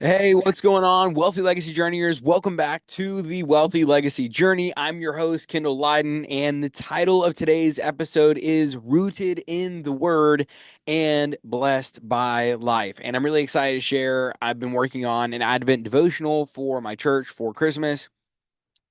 Hey, what's going on, Wealthy Legacy Journeyers? Welcome back to the Wealthy Legacy Journey. I'm your host, Kendell Liden, and the title of today's episode is Rooted in the Word and Blessed by Life. And I'm really excited to share. I've been working on an Advent devotional for my church for Christmas.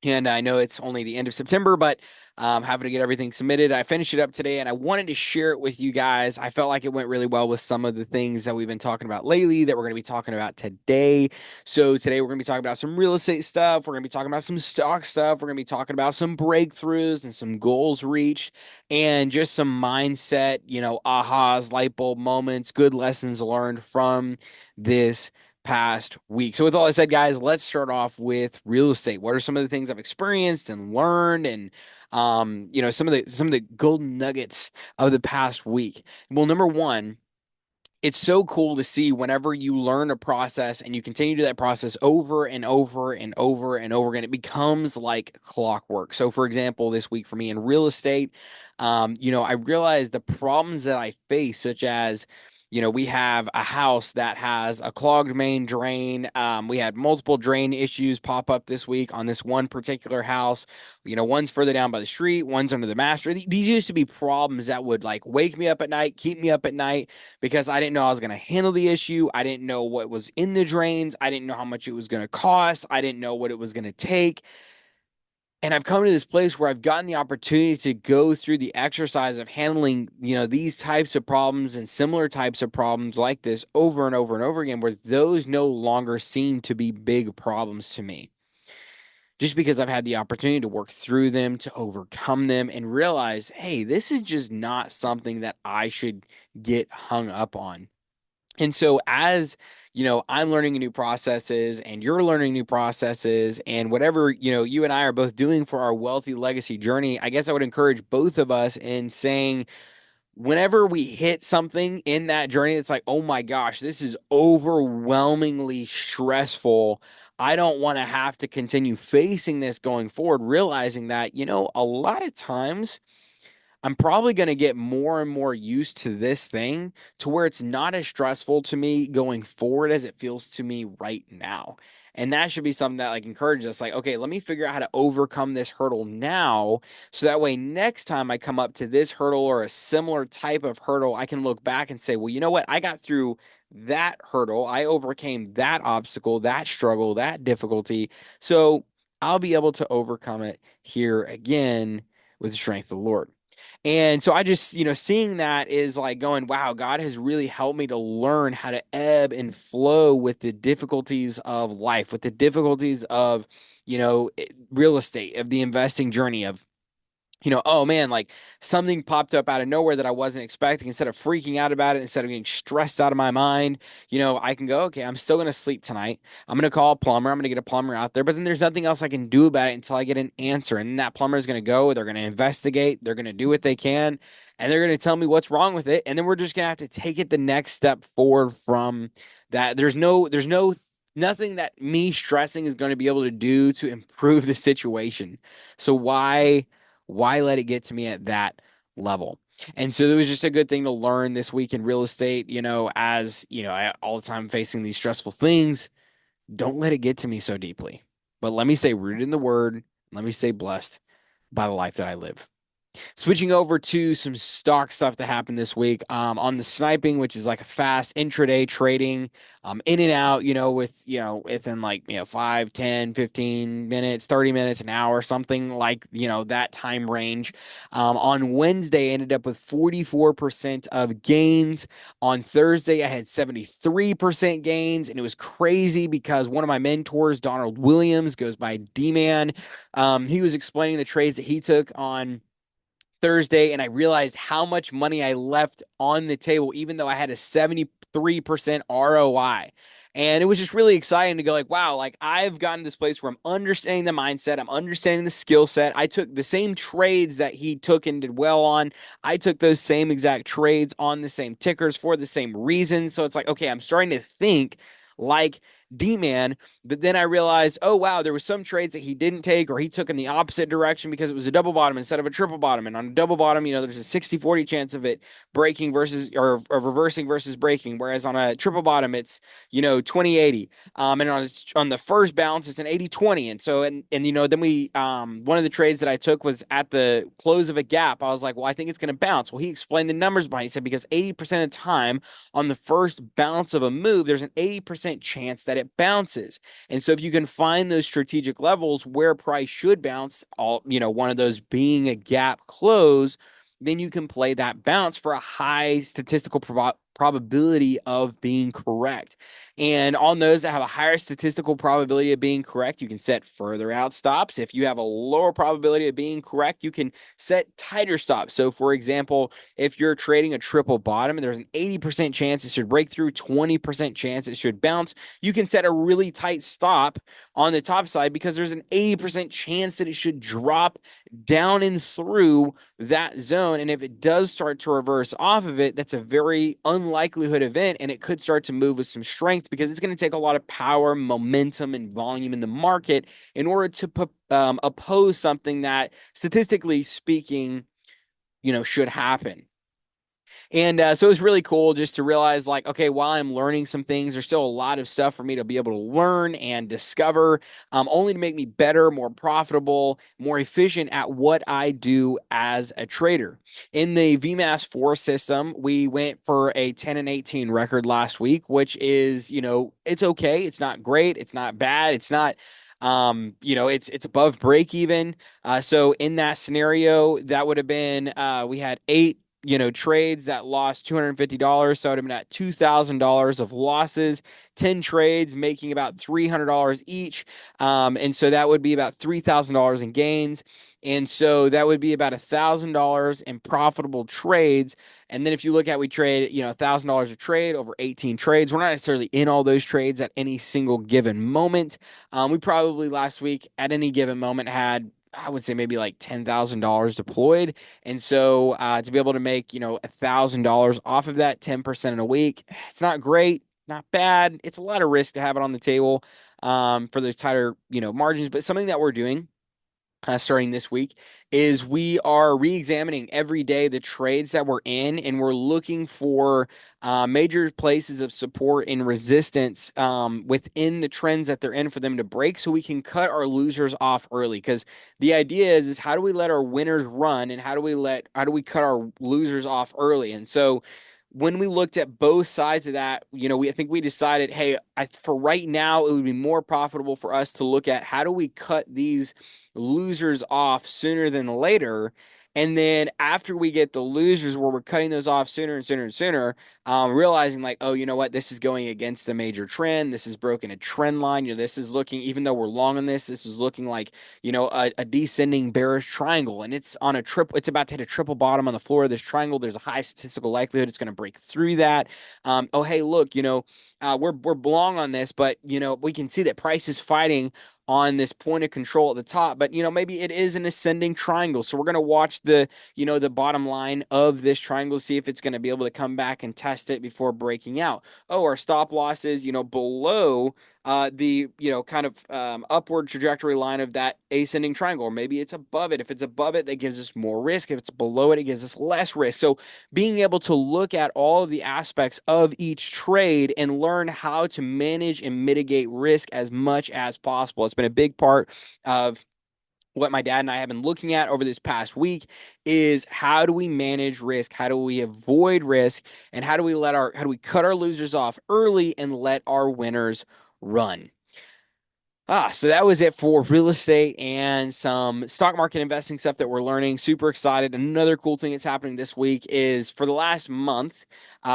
And I know it's only the end of September, but having to get everything submitted. I finished it up today and I wanted to share it with you guys. I felt like it went really well with some of the things that we've been talking about lately that we're going to be talking about today. So, today we're going to be talking about some real estate stuff. We're going to be talking about some stock stuff. We're going to be talking about some breakthroughs and some goals reached and just some mindset, ahas, light bulb moments, good lessons learned from this past week. So with all I said, guys, let's start off with real estate. What are some of the things I've experienced and learned and some of the golden nuggets of the past week? Well, number one, it's so cool to see whenever you learn a process and you continue to do that process over and over and over and over again, it becomes like clockwork. So, for example, this week for me in real estate, I realized the problems that I face, such as we have a house that has a clogged main drain. We had multiple drain issues pop up this week on this one particular house. One's further down by the street, one's under the master. These used to be problems that would like wake me up at night, keep me up at night because I didn't know I was going to handle the issue. I didn't know what was in the drains. I didn't know how much it was going to cost. I didn't know what it was going to take. And I've come to this place where I've gotten the opportunity to go through the exercise of handling, these types of problems and similar types of problems like this over and over and over again, where those no longer seem to be big problems to me. Just because I've had the opportunity to work through them, to overcome them, and realize, hey, this is just not something that I should get hung up on. And so as, I'm learning new processes and you're learning new processes and whatever, you and I are both doing for our wealthy legacy journey, I guess I would encourage both of us in saying whenever we hit something in that journey, it's like, oh my gosh, this is overwhelmingly stressful. I don't want to have to continue facing this going forward, realizing that, a lot of times I'm probably going to get more and more used to this thing to where it's not as stressful to me going forward as it feels to me right now. And that should be something that like encourages us like, okay, let me figure out how to overcome this hurdle now. So that way, next time I come up to this hurdle or a similar type of hurdle, I can look back and say, well, you know what? I got through that hurdle. I overcame that obstacle, that struggle, that difficulty. So I'll be able to overcome it here again with the strength of the Lord. And so I just, seeing that is like going, wow, God has really helped me to learn how to ebb and flow with the difficulties of life, with the difficulties of, real estate, of the investing journey, of oh man, like something popped up out of nowhere that I wasn't expecting. Instead of freaking out about it, instead of getting stressed out of my mind, I can go, okay, I'm still going to sleep tonight. I'm going to call a plumber. I'm going to get a plumber out there, but then there's nothing else I can do about it until I get an answer. And then that plumber is going to go, they're going to investigate, they're going to do what they can, and they're going to tell me what's wrong with it. And then we're just going to have to take it the next step forward from that. Nothing that me stressing is going to be able to do to improve the situation. So why let it get to me at that level? And so it was just a good thing to learn this week in real estate, as, I all the time facing these stressful things. Don't let it get to me so deeply. But let me stay rooted in the word. Let me stay blessed by the life that I live. Switching over to some stock stuff that happened this week on the sniping, which is like a fast intraday trading, in and out, within like, 5, 10, 15 minutes, 30 minutes, an hour, something like, that time range. On Wednesday, I ended up with 44% of gains. On Thursday, I had 73% gains, and it was crazy because one of my mentors, Donald Williams, goes by D-Man. He was explaining the trades that he took on Thursday, and I realized how much money I left on the table, even though I had a 73% ROI. And it was just really exciting to go like, wow, like I've gotten to this place where I'm understanding the mindset. I'm understanding the skill set. I took the same trades that he took and did well on. I took those same exact trades on the same tickers for the same reasons. So it's like, okay, I'm starting to think like D-man. But then I realized, oh wow, there was some trades that he didn't take, or he took in the opposite direction because it was a double bottom instead of a triple bottom. And on a double bottom, there's a 60-40 chance of it breaking versus or reversing versus breaking. Whereas on a triple bottom, it's 20-80. And on the first bounce, it's an 80-20. And so then we one of the trades that I took was at the close of a gap. I was like, well, I think it's going to bounce. Well, he explained the numbers behind it. He said because 80% of the time on the first bounce of a move, there's an 80% chance that it bounces. And so if you can find those strategic levels where price should bounce, one of those being a gap close, then you can play that bounce for a high statistical probability of being correct. And on those that have a higher statistical probability of being correct, you can set further out stops. If you have a lower probability of being correct, you can set tighter stops. So for example, if you're trading a triple bottom and there's an 80% chance it should break through, 20% chance it should bounce, you can set a really tight stop on the top side because there's an 80% chance that it should drop down and through that zone. And if it does start to reverse off of it, that's a very unlikelihood event, and it could start to move with some strength because it's going to take a lot of power, momentum, and volume in the market in order to oppose something that, statistically speaking, should happen. And so it was really cool just to realize, like, okay, while I'm learning some things, there's still a lot of stuff for me to be able to learn and discover, only to make me better, more profitable, more efficient at what I do as a trader. In the VMAS 4 system, we went for a 10-18 record last week, which is, it's okay. It's not great. It's not bad. It's not it's above break even. So in that scenario, that would have been we had 8 trades that lost $250. So it would have been at $2,000 of losses, 10 trades making about $300 each. And so that would be about $3,000 in gains. And so that would be about $1,000 in profitable trades. And then if you look at, we trade, $1,000 a trade over 18 trades. We're not necessarily in all those trades at any single given moment. We probably last week at any given moment had, I would say, maybe like $10,000 deployed. And so to be able to make, $1,000 off of that, 10% in a week, it's not great, not bad. It's a lot of risk to have it on the table for those tighter, margins. But something that we're doing starting this week is we are re-examining every day the trades that we're in, and we're looking for major places of support and resistance within the trends that they're in for them to break, so we can cut our losers off early. Because the idea is how do we let our winners run, and how do we cut our losers off early? And so when we looked at both sides of that, I think we decided, hey, for right now, it would be more profitable for us to look at how do we cut these losers off sooner than later. And then after we get the losers where we're cutting those off sooner and sooner and sooner, realizing like, oh, you know what? This is going against the major trend. This is broken a trend line. This is looking, even though we're long on this is looking like, a descending bearish triangle. And it's on it's about to hit a triple bottom on the floor of this triangle. There's a high statistical likelihood it's going to break through that. Oh, hey, look, we're long on this, but, we can see that price is fighting on this point of control at the top, but maybe it is an ascending triangle. So we're going to watch the bottom line of this triangle, see if it's going to be able to come back and test it before breaking out. Oh, our stop losses, below the, kind of upward trajectory line of that ascending triangle, or maybe it's above it. If it's above it, that gives us more risk. If it's below it, it gives us less risk. So being able to look at all of the aspects of each trade and learn how to manage and mitigate risk as much as possible. It's been a big part of what my dad and I have been looking at over this past week is how do we manage risk? How do we avoid risk? And how do we cut our losers off early and let our winners run? So that was it for real estate and some stock market investing stuff that we're learning. Super excited. Another cool thing that's happening this week is for the last month,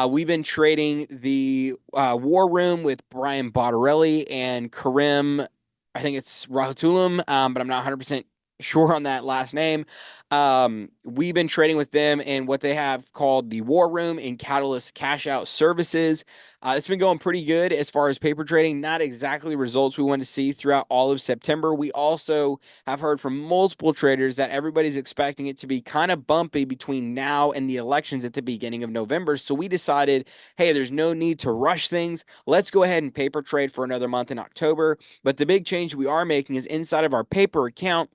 we've been trading the War Room with Brian Bottarelli and Karim. I think it's Rahatulam, but I'm not 100% short on that last name. We've been trading with them in what they have called the War Room and Catalyst Cash Out Services. It's been going pretty good as far as paper trading. Not exactly results we want to see throughout all of September. We also have heard from multiple traders that everybody's expecting it to be kind of bumpy between now and the elections at the beginning of November. So we decided, hey, there's no need to rush things. Let's go ahead and paper trade for another month in October. But the big change we are making is inside of our paper account,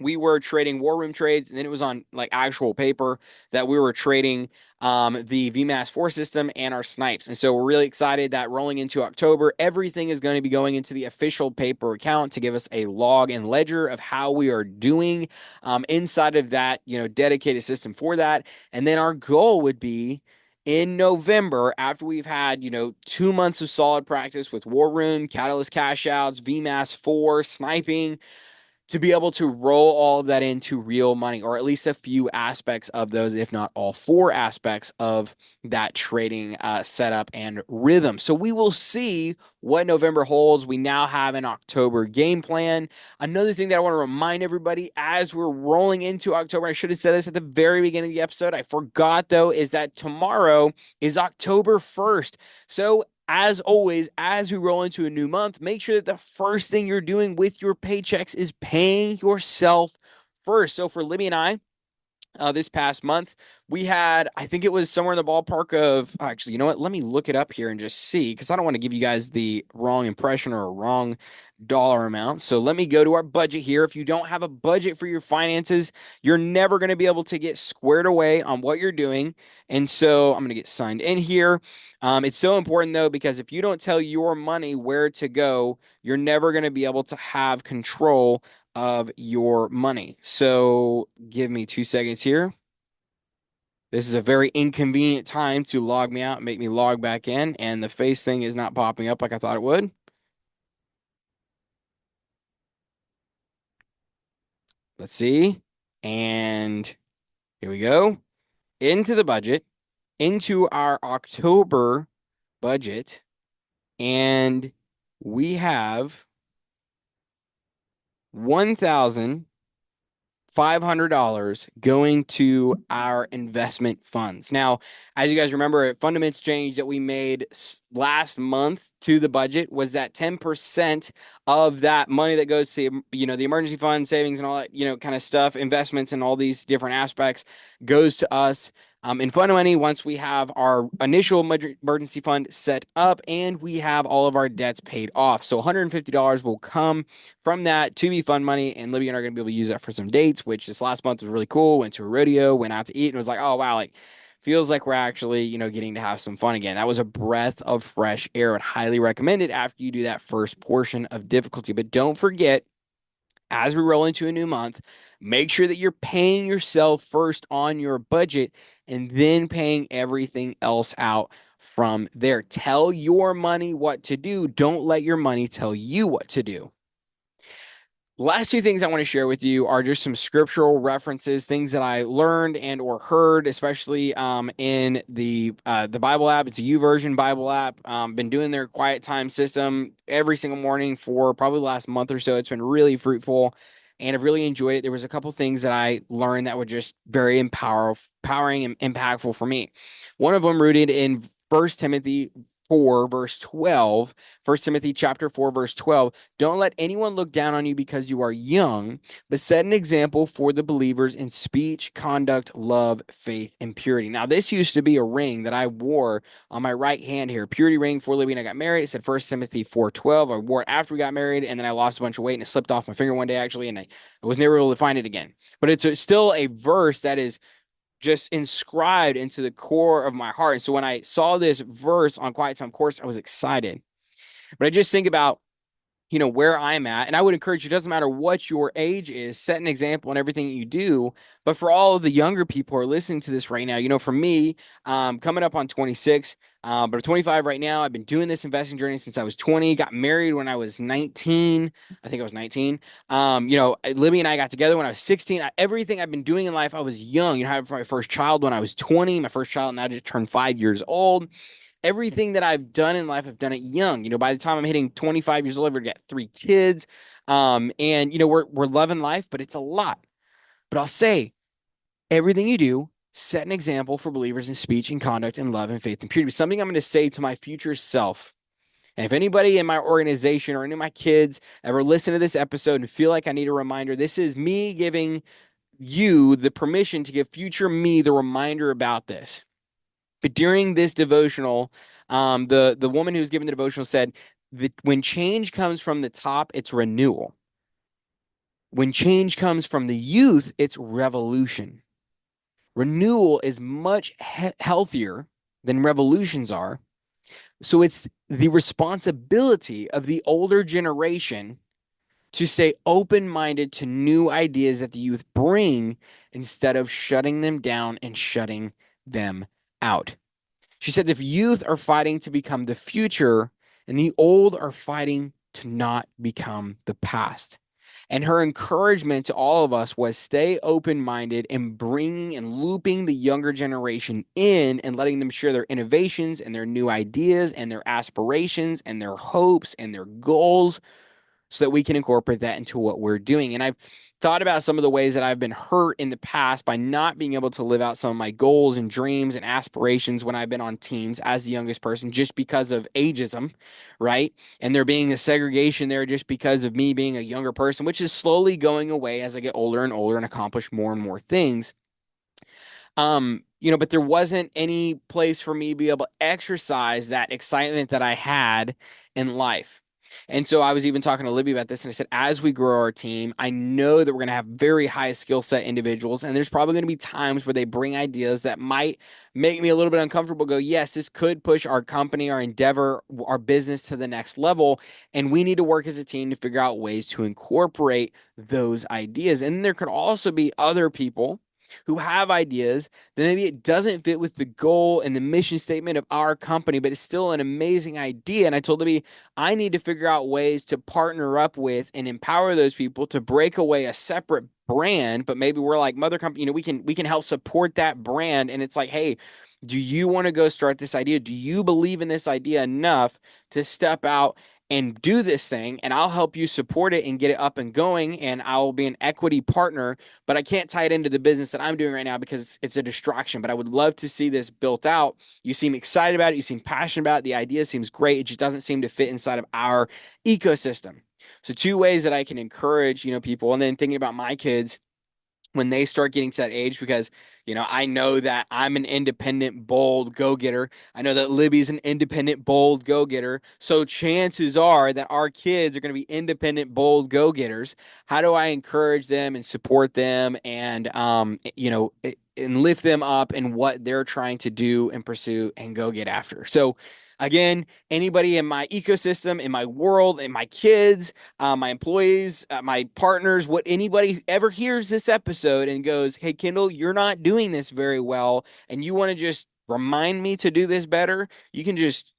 we were trading war room trades, and then it was on like actual paper that we were trading the VMAS 4 system and our snipes. And so we're really excited that rolling into October, everything is going to be going into the official paper account to give us a log and ledger of how we are doing inside of that, dedicated system for that. And then our goal would be in November, after we've had, 2 months of solid practice with War Room, Catalyst Cash Outs, VMAS 4, sniping, to be able to roll all of that into real money, or at least a few aspects of those, if not all four aspects of that trading setup and rhythm. So we will see what November holds. We now have an October game plan. Another thing that I want to remind everybody as we're rolling into October, I should have said this at the very beginning of the episode, I forgot though, is that tomorrow is October 1st. So as always, as we roll into a new month, make sure that the first thing you're doing with your paychecks is paying yourself first. So for Libby and I, this past month, we had, I think it was somewhere in the ballpark of, actually, you know what? Let me look it up here and just see, because I don't want to give you guys the wrong impression or a wrong dollar amount. So let me go to our budget here. If you don't have a budget for your finances, you're never going to be able to get squared away on what you're doing. And so I'm going to get signed in here. It's so important though, because if you don't tell your money where to go, you're never going to be able to have control of your money. So give me 2 seconds here. This is a very inconvenient time to log me out and make me log back in, and the face thing is not popping up like I thought it would. Let's see. And here we go. Into the budget, into our October budget, and we have 1,000 $500 going to our investment funds. Now, as you guys remember, a fundamental change that we made last month to the budget was that 10% of that money that goes to, the emergency fund, savings and all that, kind of stuff, investments and all these different aspects goes to us in fund money once we have our initial emergency fund set up and we have all of our debts paid off. So $150 will come from that to be fund money, and Libby and I are going to be able to use that for some dates, which this last month was really cool. Went to a rodeo, went out to eat, and was like, oh, wow, like feels like we're actually, getting to have some fun again. That was a breath of fresh air. I would highly recommend it after you do that first portion of difficulty. But don't forget, as we roll into a new month, make sure that you're paying yourself first on your budget and then paying everything else out from there. Tell your money what to do. Don't let your money tell you what to do. Last two things I want to share with you are just some scriptural references, things that I learned and or heard, especially in the Bible app. It's a YouVersion Bible app. Been doing their quiet time system every single morning for probably the last month or so. It's been really fruitful, and I've really enjoyed it. There was a couple things that I learned that were just very empowering and impactful for me. One of them rooted in 1 Timothy 4 verse 12. 1 Timothy chapter 4 verse 12. Don't let anyone look down on you because you are young, but set an example for the believers in speech, conduct, love, faith, and purity. Now, this used to be a ring that I wore on my right hand here, purity ring for Libby and I got married. It said 1 Timothy 4:12. I wore it after we got married, and then I lost a bunch of weight and it slipped off my finger one day actually, and I was never able to find it again. But it's still a verse that is just inscribed into the core of my heart. And so when I saw this verse on Quiet Time Course, I was excited. But I just think about, where I'm at. And I would encourage you, it doesn't matter what your age is, set an example in everything that you do. But for all of the younger people who are listening to this right now, for me, coming up on 26, but I'm 25 right now. I've been doing this investing journey since I was 20, got married when I was 19. I think I was 19. Libby and I got together when I was 16. Everything I've been doing in life, I was young. I had my first child when I was 20. My first child now just turned 5 years old. everything that I've done in life, I've done it young. By the time I'm hitting 25 years old, I've got 3 kids. And we're loving life, but it's a lot. But I'll say everything you do, set an example for believers in speech and conduct and love and faith and purity. Something I'm going to say to my future self. And if anybody in my organization or any of my kids ever listen to this episode and feel like I need a reminder, this is me giving you the permission to give future me the reminder about this. But during this devotional, the woman who was giving the devotional said that when change comes from the top, it's renewal. When change comes from the youth, it's revolution. Renewal is much healthier than revolutions are. So it's the responsibility of the older generation to stay open-minded to new ideas that the youth bring instead of shutting them down and shutting them out. She said if youth are fighting to become the future and the old are fighting to not become the past. And her encouragement to all of us was stay open-minded and bringing and looping the younger generation in and letting them share their innovations and their new ideas and their aspirations and their hopes and their goals so that we can incorporate that into what we're doing. And I've thought about some of the ways that I've been hurt in the past by not being able to live out some of my goals and dreams and aspirations when I've been on teams as the youngest person just because of ageism, right? And there being a segregation there just because of me being a younger person, which is slowly going away as I get older and older and accomplish more and more things. But there wasn't any place for me to be able to exercise that excitement that I had in life. And so I was even talking to Libby about this, and I said, as we grow our team, I know that we're going to have very high skill set individuals, and there's probably going to be times where they bring ideas that might make me a little bit uncomfortable. Go, yes, this could push our company, our endeavor, our business to the next level, and we need to work as a team to figure out ways to incorporate those ideas. And there could also be other people who have ideas that maybe it doesn't fit with the goal and the mission statement of our company, but it's still an amazing idea. And I told Libby, I need to figure out ways to partner up with and empower those people to break away a separate brand, but maybe we're like mother company, we can help support that brand. And it's like, hey, do you want to go start this idea? Do you believe in this idea enough to step out and do this thing? And I'll help you support it and get it up and going. And I'll be an equity partner, but I can't tie it into the business that I'm doing right now because it's a distraction. But I would love to see this built out. You seem excited about it. You seem passionate about it. The idea seems great. It just doesn't seem to fit inside of our ecosystem. So 2 ways that I can encourage, people. And then thinking about my kids when they start getting to that age, because I know that I'm an independent, bold go-getter. I know that Libby's an independent, bold go-getter. So chances are that our kids are going to be independent, bold go-getters. How do I encourage them and support them and and lift them up in what they're trying to do and pursue and go get after? So again, anybody in my ecosystem, in my world, in my kids, my employees, my partners, what anybody ever hears this episode and goes, hey, Kendell, you're not doing this very well, and you want to just remind me to do this better, you can just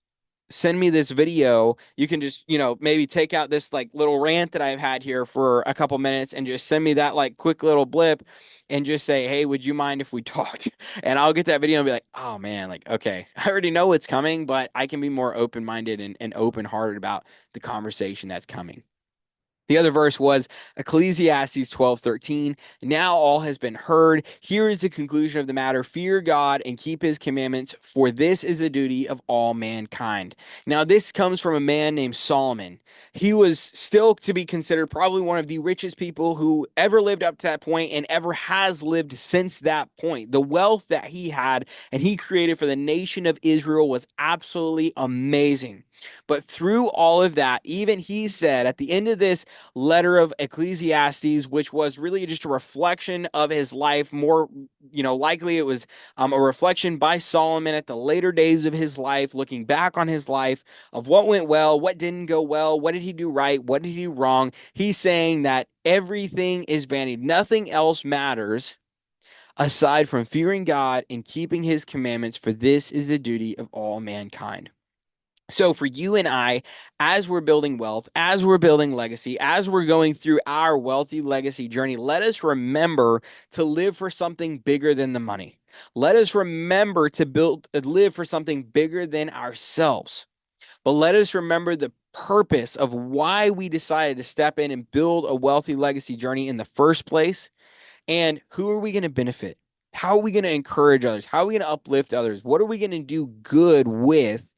send me this video. You can just, maybe take out this like little rant that I've had here for a couple minutes and just send me that like quick little blip and just say, hey, would you mind if we talked? And I'll get that video and be like, oh man, like, okay, I already know what's coming, but I can be more open-minded and open-hearted about the conversation that's coming. The other verse was Ecclesiastes 12:13. Now all has been heard. Here is the conclusion of the matter. Fear God and keep his commandments, for this is the duty of all mankind. Now, this comes from a man named Solomon. He was still to be considered probably one of the richest people who ever lived up to that point and ever has lived since that point. The wealth that he had and he created for the nation of Israel was absolutely amazing. But through all of that, even he said at the end of this letter of Ecclesiastes, which was really just a reflection of his life, more, likely it was a reflection by Solomon at the later days of his life, looking back on his life of what went well, what didn't go well, what did he do right, what did he do wrong. He's saying that everything is vanity. Nothing else matters aside from fearing God and keeping his commandments, for this is the duty of all mankind. So for you and I, as we're building wealth, as we're building legacy, as we're going through our wealthy legacy journey, let us remember to live for something bigger than the money. Let us remember to live for something bigger than ourselves. But let us remember the purpose of why we decided to step in and build a wealthy legacy journey in the first place. And who are we going to benefit? How are we going to encourage others? How are we going to uplift others? What are we going to do good with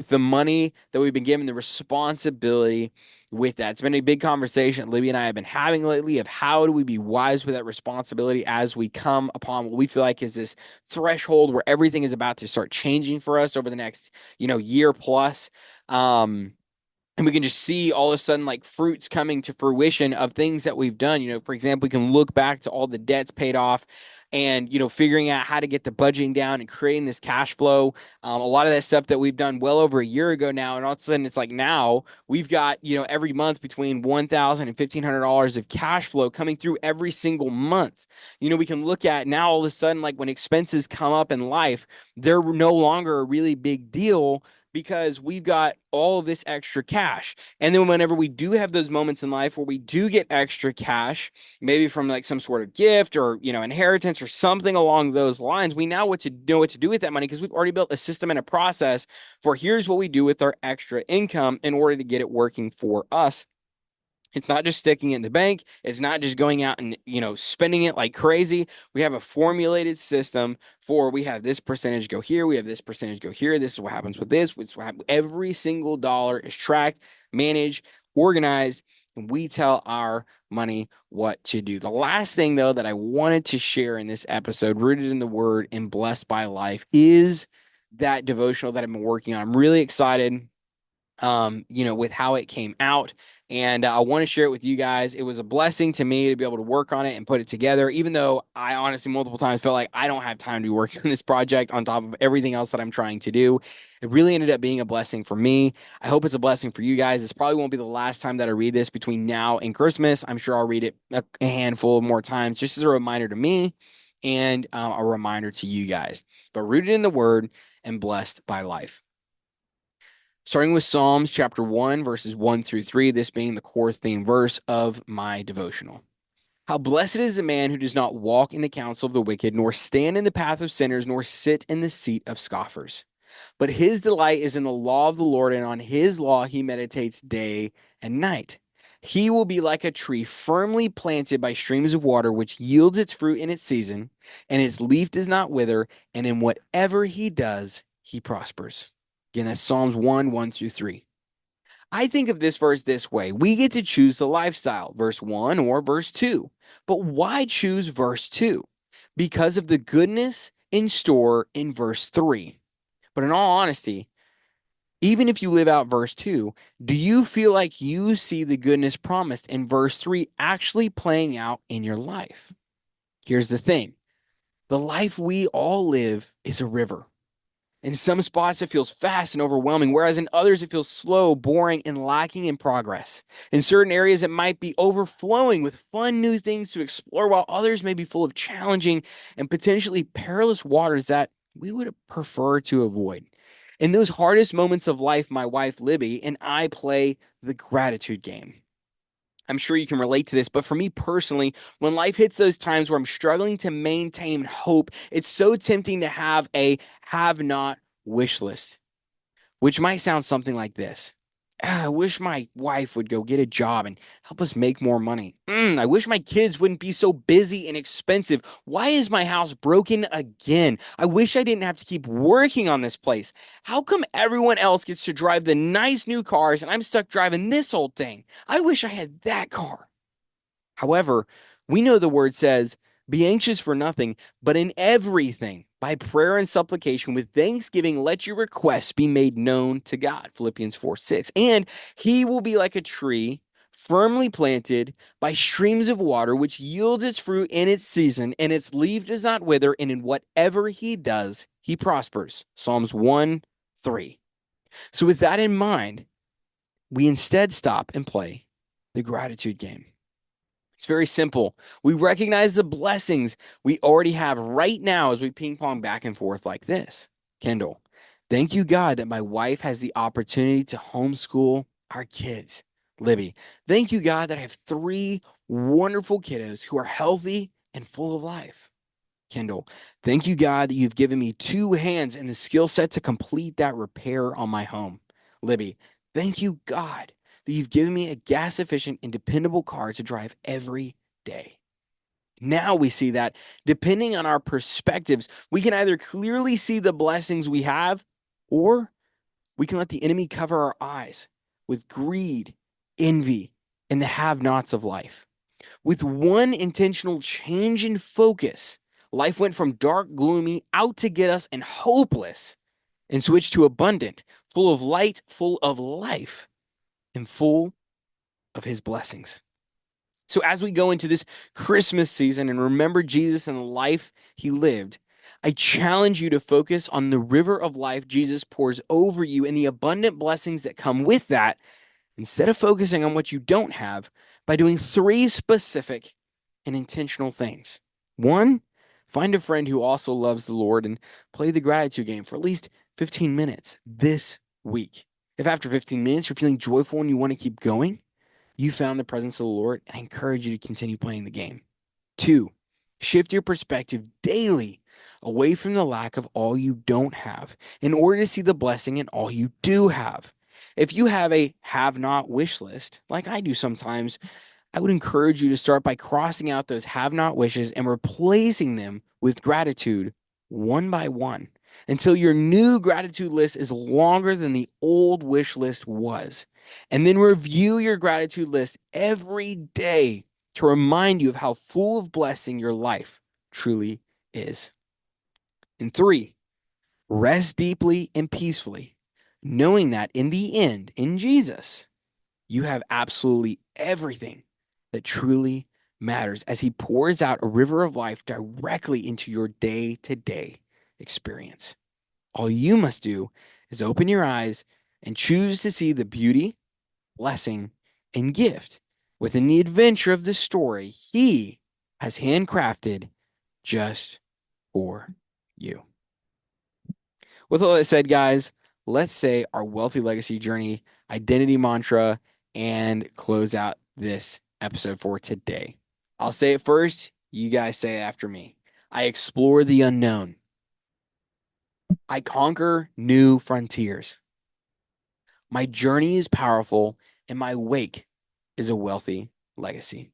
the money that we've been given, the responsibility with that? It's been a big conversation Libby and I have been having lately of how do we be wise with that responsibility as we come upon what we feel like is this threshold where everything is about to start changing for us over the next, year plus. And we can just see all of a sudden like fruits coming to fruition of things that we've done. For example, we can look back to all the debts paid off and, figuring out how to get the budgeting down and creating this cash flow. A lot of that stuff that we've done well over a year ago now. And all of a sudden it's like now we've got, every month between $1,000 and $1,500 of cash flow coming through every single month. We can look at now all of a sudden, like when expenses come up in life, they're no longer a really big deal because we've got all of this extra cash. And then whenever we do have those moments in life where we do get extra cash, maybe from like some sort of gift or, inheritance or something along those lines, we now know what to do with that money because we've already built a system and a process for here's what we do with our extra income in order to get it working for us. It's not just sticking it in the bank. It's not just going out and, spending it like crazy. We have a formulated system for we have this percentage go here. We have this percentage go here. This is what happens with this. Every single dollar is tracked, managed, organized, and we tell our money what to do. The last thing, though, that I wanted to share in this episode, rooted in the word and blessed by life, is that devotional that I've been working on. I'm really excited with how it came out. And I want to share it with you guys. It was a blessing to me to be able to work on it and put it together, even though I honestly multiple times felt like I don't have time to be working on this project on top of everything else that I'm trying to do. It really ended up being a blessing for me. I hope it's a blessing for you guys. This probably won't be the last time that I read this between now and Christmas. I'm sure I'll read it a handful more times just as a reminder to me and a reminder to you guys. But rooted in the word and blessed by life. Starting with Psalms chapter 1, verses 1 through 3, this being the core theme verse of my devotional. How blessed is the man who does not walk in the counsel of the wicked, nor stand in the path of sinners, nor sit in the seat of scoffers. But his delight is in the law of the Lord, and on his law he meditates day and night. He will be like a tree firmly planted by streams of water, which yields its fruit in its season, and its leaf does not wither, and in whatever he does, he prospers. Again, that's Psalms 1, 1 through 3. I think of this verse this way. We get to choose the lifestyle, verse 1 or verse 2. But why choose verse 2? Because of the goodness in store in verse 3. But in all honesty, even if you live out verse 2, do you feel like you see the goodness promised in verse 3 actually playing out in your life? Here's the thing. The life we all live is a river. In some spots, it feels fast and overwhelming, whereas in others, it feels slow, boring, and lacking in progress. In certain areas, it might be overflowing with fun new things to explore, while others may be full of challenging and potentially perilous waters that we would prefer to avoid. In those hardest moments of life, my wife, Libby, and I play the gratitude game. I'm sure you can relate to this, but for me personally, when life hits those times where I'm struggling to maintain hope, it's so tempting to have a have not wish list, which might sound something like this. I wish my wife would go get a job and help us make more money. I wish my kids wouldn't be so busy and expensive. Why is my house broken again? I wish I didn't have to keep working on this place. How come everyone else gets to drive the nice new cars and I'm stuck driving this old thing? I wish I had that car. However, we know the word says, be anxious for nothing, but in everything, by prayer and supplication, with thanksgiving, let your requests be made known to God. Philippians 4:6. And he will be like a tree firmly planted by streams of water, which yields its fruit in its season, and its leaf does not wither, and in whatever he does, he prospers. Psalms 1:3. So with that in mind, we instead stop and play the gratitude game. It's very simple. We recognize the blessings we already have right now as we ping pong back and forth like this. Kendall, thank you, God, that my wife has the opportunity to homeschool our kids. Libby, thank you, God, that I have three wonderful kiddos who are healthy and full of life. Kendall, thank you, God, that you've given me two hands and the skill set to complete that repair on my home. Libby, thank you, God, that you've given me a gas efficient and dependable car to drive every day. Now we see that depending on our perspectives, we can either clearly see the blessings we have, or we can let the enemy cover our eyes with greed, envy, and the have nots of life. With one intentional change in focus, life went from dark, gloomy, out to get us, and hopeless, and switched to abundant, full of light, full of life, and full of his blessings. So, as we go into this Christmas season and remember Jesus and the life he lived, I challenge you to focus on the river of life Jesus pours over you and the abundant blessings that come with that, instead of focusing on what you don't have, by doing three specific and intentional things. One, find a friend who also loves the Lord and play the gratitude game for at least 15 minutes this week. If after 15 minutes you're feeling joyful and you want to keep going, you found the presence of the Lord, and I encourage you to continue playing the game. Two, shift your perspective daily away from the lack of all you don't have in order to see the blessing in all you do have. If you have a have not wish list, like I do sometimes, I would encourage you to start by crossing out those have not wishes and replacing them with gratitude one by one until your new gratitude list is longer than the old wish list was. And then review your gratitude list every day to remind you of how full of blessing your life truly is. And three, rest deeply and peacefully, knowing that in the end, in Jesus, you have absolutely everything that truly matters as he pours out a river of life directly into your day-to-day experience. All you must do is open your eyes and choose to see the beauty, blessing, and gift within the adventure of the story he has handcrafted just for you. With all that said, guys, let's say our wealthy legacy journey, identity mantra, and close out this episode for today. I'll say it first. You guys say it after me. I explore the unknown. I conquer new frontiers. My journey is powerful, and my wake is a wealthy legacy.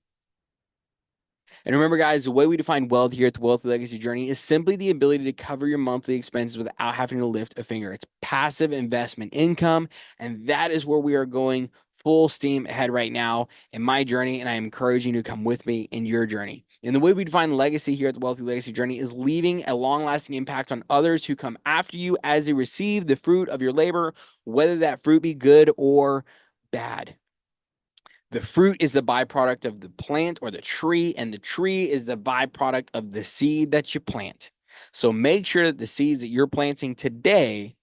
And remember, guys, the way we define wealth here at the Wealthy Legacy Journey is simply the ability to cover your monthly expenses without having to lift a finger. It's passive investment income, and that is where we are going full steam ahead right now in my journey, and I am encouraging you to come with me in your journey. And the way we define legacy here at the Wealthy Legacy Journey is leaving a long-lasting impact on others who come after you as they receive the fruit of your labor, whether that fruit be good or bad. The fruit is the byproduct of the plant or the tree, and the tree is the byproduct of the seed that you plant. So make sure that the seeds that you're planting today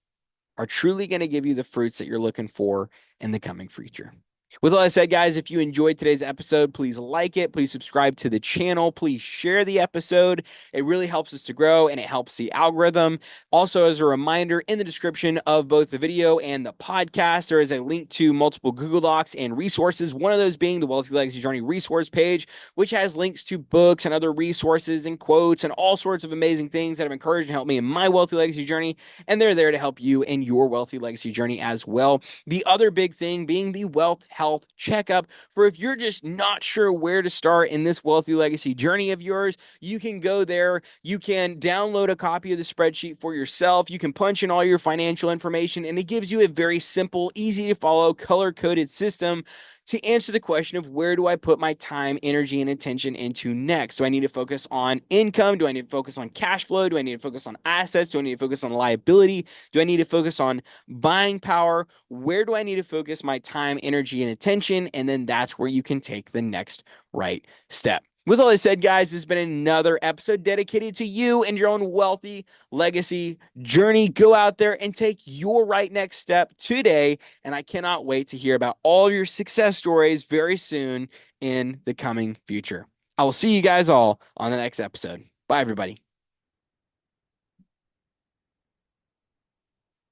are truly going to give you the fruits that you're looking for in the coming future. With all that said, guys, if you enjoyed today's episode, please like it. Please subscribe to the channel. Please share the episode. It really helps us to grow and it helps the algorithm. Also, as a reminder, in the description of both the video and the podcast, there is a link to multiple Google Docs and resources. One of those being the Wealthy Legacy Journey resource page, which has links to books and other resources and quotes and all sorts of amazing things that have encouraged and helped me in my wealthy legacy journey. And they're there to help you in your wealthy legacy journey as well. The other big thing being the Wealth Health Checkup. For if you're just not sure where to start in this wealthy legacy journey of yours, you can go there. You can download a copy of the spreadsheet for yourself. You can punch in all your financial information, and it gives you a very simple, easy to follow, color-coded system to answer the question of where do I put my time, energy, and attention into next? Do I need to focus on income? Do I need to focus on cash flow? Do I need to focus on assets? Do I need to focus on liability? Do I need to focus on buying power? Where do I need to focus my time, energy, and attention? And then that's where you can take the next right step. With all that said, guys, this has been another episode dedicated to you and your own wealthy legacy journey. Go out there and take your right next step today. And I cannot wait to hear about all your success stories very soon in the coming future. I will see you guys all on the next episode. Bye, everybody.